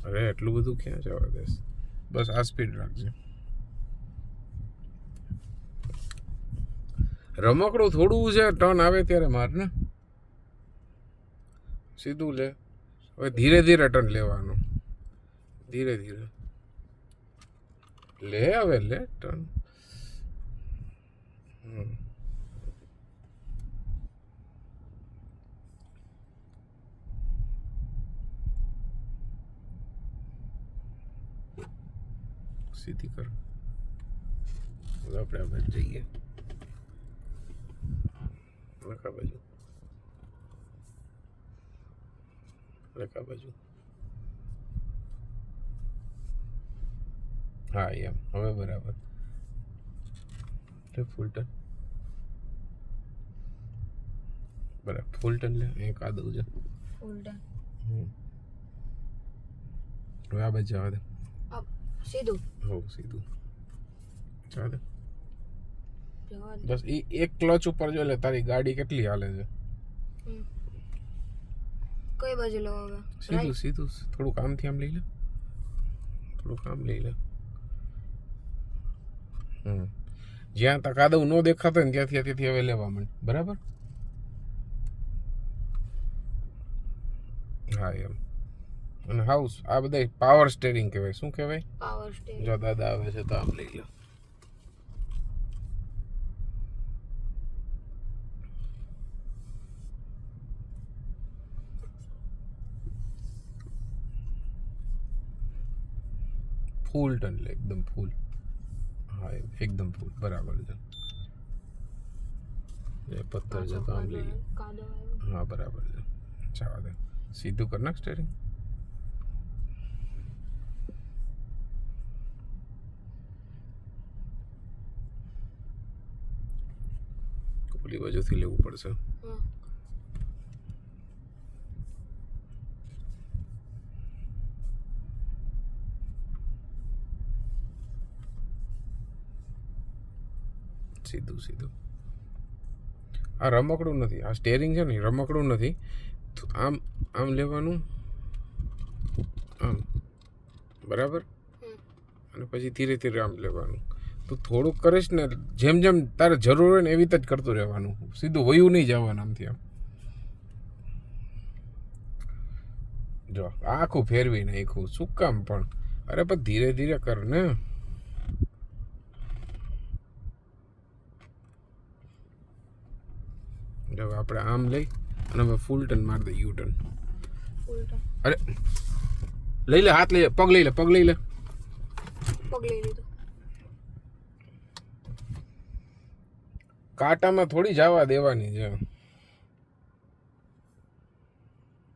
અરે એટલું બધું ક્યાં જવા દેશ, બસ આ સ્પીડ રાખજે. રમકડું થોડું છે, ટર્ન આવે ત્યારે માર ને સીધું લે. હવે ધીરે ધીરે ટર્ન લેવાનું, ધીરે ધીરે લે. હવે લે ટર્ન. સીધી કર. આપણે આ જઈએ રકા બાજુ, રકા બાજુ. હા એમ. હવે બરાબર. ફૂલ ટર્ન બરાબર. ફૂલ ટર્ન લે. એક આ દઉં છે ફૂલ ટર્ન. હવે આ બાજુ જવા દે. સીધું. હો સીધું જવા દે. જવા દે. બસ એક ક્લચ ઉપર જો લે. તારી ગાડી કેટલી હાલે છે. કઈ બાજુ લો હવે? સીધું સીધું. થોડુંક આમથી આમ લઈ લે, થોડુંક આમ લઈ લે. જ્યાં તક આદવ ન દેખાતો ને ત્યાંથી હવે લેવા માંડ. બરાબર. હા એમ. અને હાઉસ આ બધા પાવર સ્ટેરિંગ કહેવાય. શું કહેવાય? Power steering. જો દાદા આવે છે તો આમ લઈ લો. ફૂલ ટર્ન લે, એકદમ ફૂલ. હા એકદમ ફૂલ. બરાબર છે. એ પથ્થર છે તો આમ લઈ લે. હા બરાબર છે. જવા દે. સીધું કર નાખ સ્ટેરિંગ. ઓલી બાજુથી લેવું પડશે. સીધું સીધું. આ રમકડું નથી, આ સ્ટેરિંગ છે ને રમકડું નથી. આમ આમ લેવાનું, આમ. બરાબર. અને પછી ધીરે ધીરે આમ લેવાનું. તું થોડુંક કરીશ ને, જેમ જેમ તારે જરૂર હોય ને એવી રીતે જ કરતું રહેવાનું. સીધું વયું નહીં જવાનું આમથી આમ. જો આખું ફેરવી નાખ્યું. શું કામ પણ? અરે પણ ધીરે ધીરે કર ને. હવે આપણે આમ લઈ અને હવે ફૂલ ટર્ન મારી દે. U turn. અરે લઈ લે, હાથ લઈ લે, પગ લઈ લે, પગ લઈ લે. પગ લઈ લીધો. કાંટામાં થોડી જવા દેવાની છે.